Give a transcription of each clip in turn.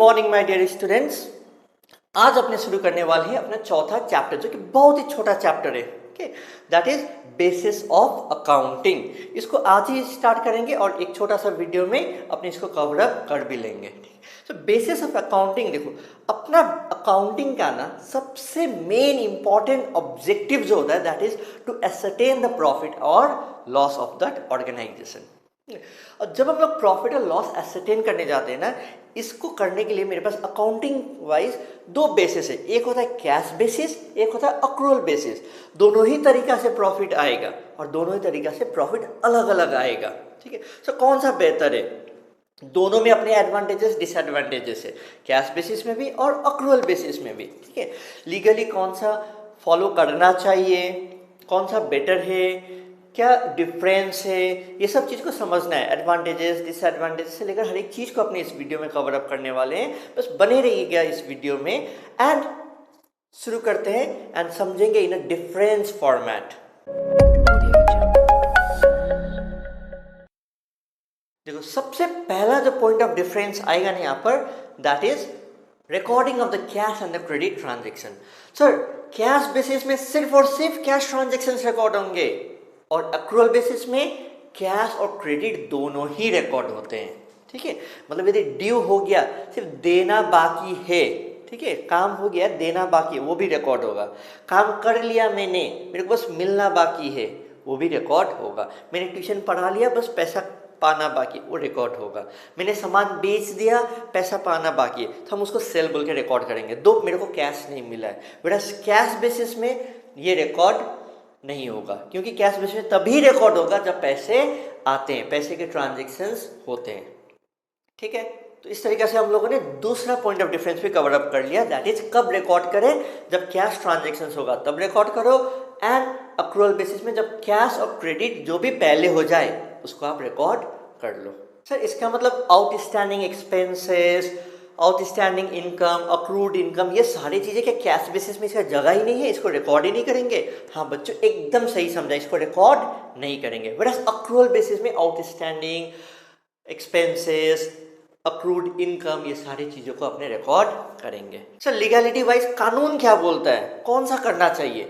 Morning my dear students. आज अपने शुरू करने वाले हैं अपना चौथा चैप्टर, जो कि बहुत ही छोटा चैप्टर है। Okay, that is basis of accounting. इसको आज ही स्टार्ट करेंगे और एक छोटा सा वीडियो में अपने इसको कवर अप कर भी लेंगे। तो बेसिस ऑफ अकाउंटिंग, देखो अपना अकाउंटिंग का ना सबसे मेन इंपॉर्टेंट ऑब्जेक्टिव जो होता है that is to ascertain the profit और लॉस ऑफ दैट ऑर्गेनाइजेशन। और जब हम लोग प्रॉफिट और लॉस एसरटेन करने जाते हैं ना, इसको करने के लिए मेरे पास अकाउंटिंग वाइज दो बेसिस है। एक होता है कैश बेसिस, एक होता है अक्रूवल बेसिस। दोनों ही तरीका से प्रॉफिट आएगा और दोनों ही तरीका से प्रॉफिट अलग अलग आएगा। ठीक है, सो कौन सा बेहतर है? दोनों में अपने एडवांटेजेस डिसएडवांटेजेस है, कैश बेसिस में भी और अक्रूवल बेसिस में भी। ठीक है, लीगली कौन सा फॉलो करना चाहिए, कौन सा बेटर है, क्या डिफरेंस है, ये सब चीज़ को समझना है। एडवांटेजेस डिसएडवांटेजेस से लेकर हर एक चीज़ को अपने इस वीडियो में कवर अप करने वाले हैं। बस बने रहिएगा इस वीडियो में एंड शुरू करते हैं एंड समझेंगे इन अ डिफरेंस फॉर्मेट। देखो सबसे पहला जो पॉइंट ऑफ डिफरेंस आएगा ना यहाँ पर, that is recording of the cash and the credit transaction. Sir, cash basis में सिर्फ और सिर्फ कैश ट्रांजेक्शन रिकॉर्ड होंगे और अक्रूवल बेसिस में कैश और क्रेडिट दोनों ही रिकॉर्ड होते हैं। ठीक है, मतलब यदि ड्यू हो गया, सिर्फ देना बाकी है, ठीक है, काम हो गया देना बाकी है, वो भी रिकॉर्ड होगा। काम कर लिया मैंने, मेरे को बस मिलना बाकी है, वो भी रिकॉर्ड होगा। मैंने ट्यूशन पढ़ा लिया, बस पैसा पाना बाकी, वो रिकॉर्ड होगा। मैंने सामान बेच दिया, पैसा पाना बाकी है, तो हम उसको सेल बोल के रिकॉर्ड करेंगे। दो मेरे को कैश नहीं मिला है, बेटा कैश बेसिस में ये रिकॉर्ड नहीं होगा, क्योंकि कैश बेसिस में तभी रिकॉर्ड होगा जब पैसे आते हैं, पैसे के ट्रांजेक्शन्स होते हैं। ठीक है, तो इस तरीके से हम लोगों ने दूसरा पॉइंट ऑफ डिफरेंस भी कवर अप कर लिया, दैट इज कब रिकॉर्ड करें, जब कैश ट्रांजेक्शन्स होगा तब रिकॉर्ड करो, एंड अक्रूवल बेसिस में जब कैश और क्रेडिट जो भी पहले हो जाए उसको आप रिकॉर्ड कर लो। सर इसका मतलब outstanding expenses, outstanding income, accrued income, ये सारी चीज़ें क्या कैश बेसिस में इसका जगह ही नहीं है, इसको रिकॉर्ड ही नहीं करेंगे? हाँ बच्चों, एकदम सही समझा, इसको रिकॉर्ड नहीं करेंगे। वेराज अक्रूवल बेसिस में आउटस्टैंडिंग एक्सपेंसेस, अक्रूड इनकम, ये सारी चीज़ों को अपने रिकॉर्ड करेंगे। सर लीगलिटी वाइज कानून क्या बोलता है, कौन सा करना चाहिए?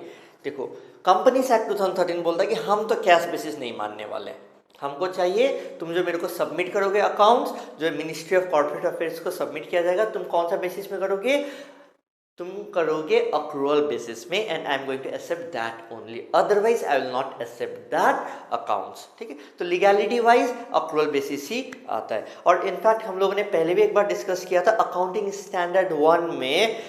देखो कंपनीज एक्ट 2013 बोलता है कि हम तो कैश बेसिस नहीं मानने वाले, हमको चाहिए तुम जो मेरे को सबमिट करोगे अकाउंट्स, जो मिनिस्ट्री ऑफ कॉर्पोरेट अफेयर्स को सबमिट किया जाएगा, तुम कौन सा बेसिस में करोगे? तुम करोगे अक्रूवल बेसिस में, and I am going to accept that only, otherwise I will not accept that accounts. ठीक है, तो लीगैलिटी वाइज अक्रूवल बेसिस ही आता है। और इनफैक्ट हम लोगों ने पहले भी एक बार डिस्कस किया था, अकाउंटिंग स्टैंडर्ड 1 में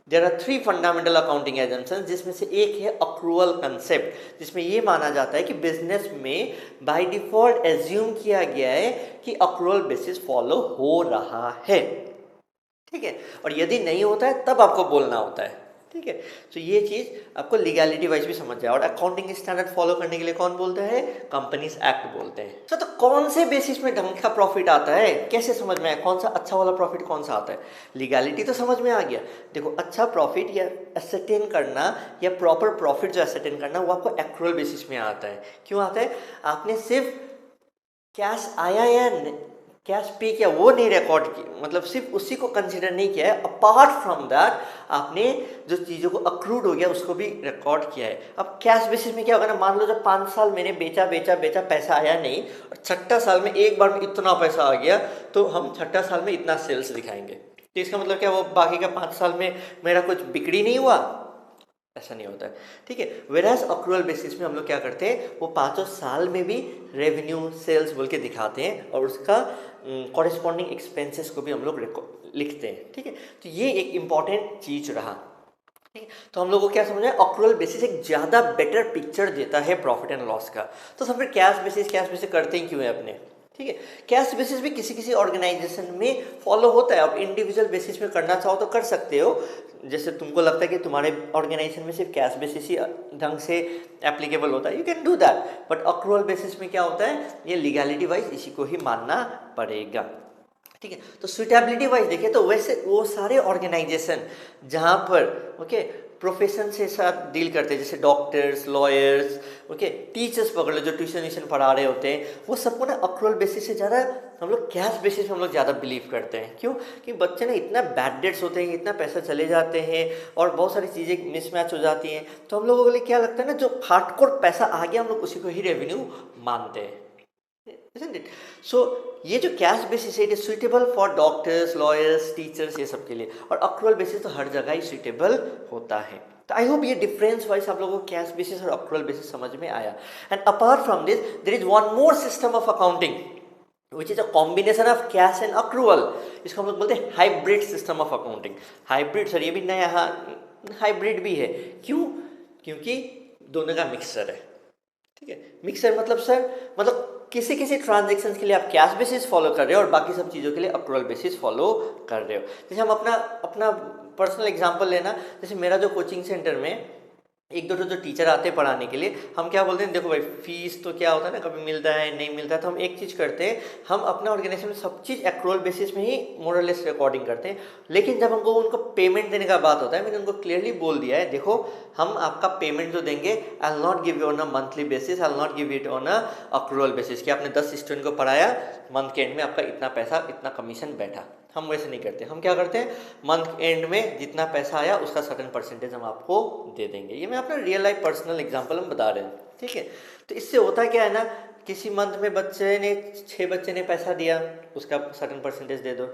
there are 3 fundamental accounting assumptions, जिसमें से एक है अक्रूवल कंसेप्ट, जिसमें ये माना जाता है कि बिजनेस में बाय डिफॉल्ट एज्यूम किया गया है कि अक्रूवल बेसिस फॉलो हो रहा है। ठीक है, और यदि नहीं होता है तब आपको बोलना होता है। ठीक है, तो ये चीज़ आपको लीगैलिटी वाइज भी समझ जाए। और अकाउंटिंग स्टैंडर्ड फॉलो करने के लिए कौन बोलते हैं? कंपनीज एक्ट बोलते हैं। तो कौन से बेसिस में ढंग का प्रॉफिट आता है, कैसे समझ में आए कौन सा अच्छा वाला प्रॉफिट कौन सा आता है? लीगैलिटी तो समझ में आ गया। देखो अच्छा प्रॉफिट या एसेटेन करना या प्रॉपर प्रॉफिट जो एसेटेन करना, वो आपको एक्रूवल बेसिस में आता है। क्यों आता है? आपने सिर्फ कैश आया या कैश पे किया वो नहीं रिकॉर्ड किया, मतलब सिर्फ उसी को कंसिडर नहीं किया है, अपार्ट फ्रॉम दैट आपने जो चीज़ों को अक्रूड हो गया उसको भी रिकॉर्ड किया है। अब कैश बेसिस में क्या होगा ना, मान लो जब 5 साल मैंने बेचा पैसा आया नहीं, और छठा साल में एक बार में इतना पैसा आ गया, तो हम छठा साल में इतना सेल्स दिखाएंगे। तो इसका मतलब क्या, वो बाकी का 5 साल में मेरा कुछ बिक्री नहीं हुआ? ऐसा नहीं होता है। ठीक है, वेराज अक्रूवल बेसिस में हम लोग क्या करते हैं, वो 5 साल में भी रेवेन्यू सेल्स बोल के दिखाते हैं और उसका कॉरेस्पॉन्डिंग एक्सपेंसेस को भी हम लोग लिखते हैं। ठीक है, तो ये एक इम्पॉर्टेंट चीज रहा। ठीक है, तो हम लोग को क्या समझना है, अक्रूवल बेसिस एक ज़्यादा बेटर पिक्चर देता है प्रॉफिट एंड लॉस का। तो सब फिर कैश बेसिस करते ही क्यों है अपने? ठीक है, कैश बेसिस भी किसी ऑर्गेनाइजेशन में फॉलो होता है। आप इंडिविजुअल बेसिस में करना चाहो तो कर सकते हो, जैसे तुमको लगता है कि तुम्हारे ऑर्गेनाइजेशन में सिर्फ कैश बेसिस ही ढंग से एप्लीकेबल होता है, you can do that. But accrual basis में क्या होता है, ये लीगैलिटी वाइज इसी को ही मानना पड़ेगा। ठीक है, तो सुटेबिलिटी वाइज देखें तो वैसे वो सारे ऑर्गेनाइजेशन जहाँ पर ओके प्रोफेशन से साथ डील करते हैं, जैसे डॉक्टर्स, लॉयर्स, ओके टीचर्स पकड़ लो जो ट्यूशन पढ़ा रहे होते हैं, वो सबको ना अक्रूवल बेसिस से ज़्यादा हम लोग कैश बेसिस में हम लोग ज़्यादा बिलीव करते हैं। क्यों? कि बच्चे ना इतना बैड डेट्स होते हैं, इतना पैसा चले जाते हैं और बहुत सारी चीज़ें मिसमैच हो जाती हैं, तो हम लोगों के लिए क्या लगता है ना, जो हार्डकोर पैसा आ गया हम लोग उसी को ही रेवेन्यू मानते हैं, isn't it? So ये जो कैश बेसिस है it is suitable for doctors, lawyers, teachers, ये सब के लिए, और अक्रूवल बेसिस तो हर जगह ही सुइटेबल होता है। तो आई होप ये डिफरेंस वाइज आप लोगों को कैश बेसिस और अक्रूवल बेसिस समझ में आया। And apart from this there is one more system of accounting which is a combination of cash and accrual. इसको हम लोग बोलते हैं hybrid system of accounting. Hybrid sir ये भी नया हाइब्रिड भी है। क्यों? क्योंकि दोनों का मिक्सचर है। ठीक है, मिक्सर मतलब सर मतलब किसी किसी ट्रांजेक्शन के लिए आप कैश बेसिस फॉलो कर रहे हो और बाकी सब चीज़ों के लिए अक्रूवल बेसिस फॉलो कर रहे हो। जैसे हम अपना पर्सनल एग्जांपल लेना, जैसे मेरा जो कोचिंग सेंटर में एक दो जो टीचर आते हैं पढ़ाने के लिए, हम क्या बोलते हैं, देखो भाई फीस तो क्या होता है ना, कभी मिलता है नहीं मिलता है, तो हम एक चीज़ करते हैं, हम अपने ऑर्गेनाइजेशन में सब चीज़ एक्रूवल बेसिस में ही मोरलेस रिकॉर्डिंग करते हैं। लेकिन जब हमको उनको पेमेंट देने का बात होता है, मैंने उनको क्लियरली बोल दिया है, देखो हम आपका पेमेंट जो देंगे आई will not give you on a monthly basis, I will not give it on a accrual basis कि आपने 10 स्टूडेंट को पढ़ाया, मंथ के एंड में आपका इतना पैसा इतना कमीशन बैठा। हम वैसे नहीं करते। हम क्या करते हैं, मंथ एंड में जितना पैसा आया उसका सर्टेन परसेंटेज हम आपको दे देंगे। ये मैं अपना रियल लाइफ पर्सनल एग्जांपल हम बता रहे हैं। ठीक है, तो इससे होता क्या है ना, किसी मंथ में बच्चे ने 6 बच्चे ने पैसा दिया, उसका सर्टेन परसेंटेज दे दो।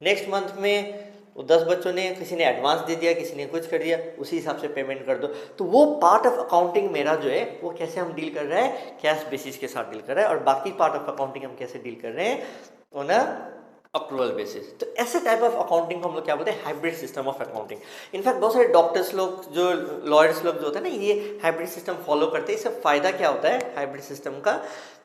नेक्स्ट मंथ में 10 बच्चों ने, किसी ने एडवांस दे दिया, किसी ने कुछ कर दिया, उसी हिसाब से पेमेंट कर दो। तो वो पार्ट ऑफ अकाउंटिंग मेरा जो है वो कैसे हम डील कर रहे हैं, कैश बेसिस के साथ डील कर रहे हैं, और बाकी पार्ट ऑफ अकाउंटिंग हम कैसे डील कर रहे हैं ऑन अ अक्रूवल बेसिस। तो ऐसे टाइप ऑफ अकाउंटिंग को हम लोग क्या बोलते हैं, hybrid system of accounting. In fact बहुत सारे डॉक्टर्स लोग, जो लॉयर्स लोग जो होते हैं ना, ये हाइब्रिड सिस्टम फॉलो करते हैं। इससे फ़ायदा क्या होता है हाइब्रिड सिस्टम का,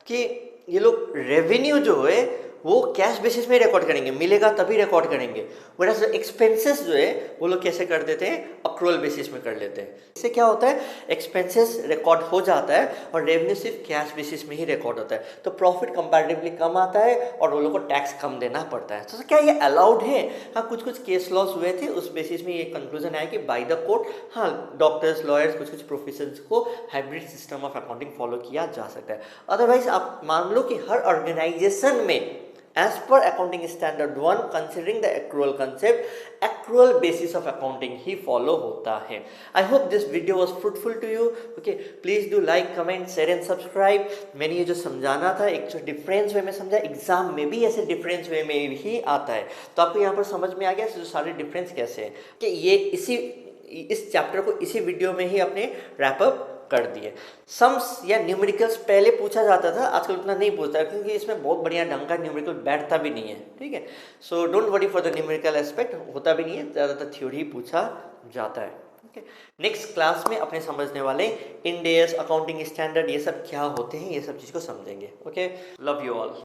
कि ये लोग रेवेन्यू जो है वो कैश बेसिस में रिकॉर्ड करेंगे, मिलेगा तभी रिकॉर्ड करेंगे। वरस एक्सपेंसेस जो है वो लोग कैसे कर देते हैं, अक्रूवल बेसिस में कर लेते हैं। इससे क्या होता है, एक्सपेंसेस रिकॉर्ड हो जाता है और रेवेन्यू सिर्फ कैश बेसिस में ही रिकॉर्ड होता है। तो प्रॉफिट कंपैरेटिवली कम आता है और वो लोग को टैक्स कम देना पड़ता है। तो क्या ये अलाउड है? हाँ, कुछ कुछ केस लॉस हुए थे, उस बेसिस में ये कंक्लूजन आया कि बाय द कोर्ट हाँ डॉक्टर्स, लॉयर्स, कुछ कुछ प्रोफेशंस को hybrid system of accounting follow किया जा सकता है। अदरवाइज आप मान लो कि हर ऑर्गेनाइजेशन में as per accounting standard 1 considering the accrual concept, accrual basis of accounting he follow होता है। I hope this video was fruitful to you. Okay, please do like, comment, share and subscribe। मैंने ये जो समझाना था एक जो डिफरेंस वे में समझा, एग्जाम में भी ऐसे डिफरेंस वे में ही आता है। तो आपको यहाँ पर समझ में आ गया जो सारे डिफरेंस कैसे हैं, कि ये इस चैप्टर को इसी वीडियो में ही अपने रैप अप कर दिए। सम्स या न्यूमेरिकल्स पहले पूछा जाता था, आजकल उतना नहीं पूछता क्योंकि इसमें बहुत बढ़िया ढंग का न्यूमेरिकल बैठता भी नहीं है। ठीक है, so don't worry for the numerical aspect, होता भी नहीं है, ज़्यादातर थ्योरी पूछा जाता है। ओके, नेक्स्ट क्लास में अपने समझने वाले इंड एस, अकाउंटिंग स्टैंडर्ड, ये सब क्या होते हैं, ये सब चीज़ को समझेंगे। Okay, love you all.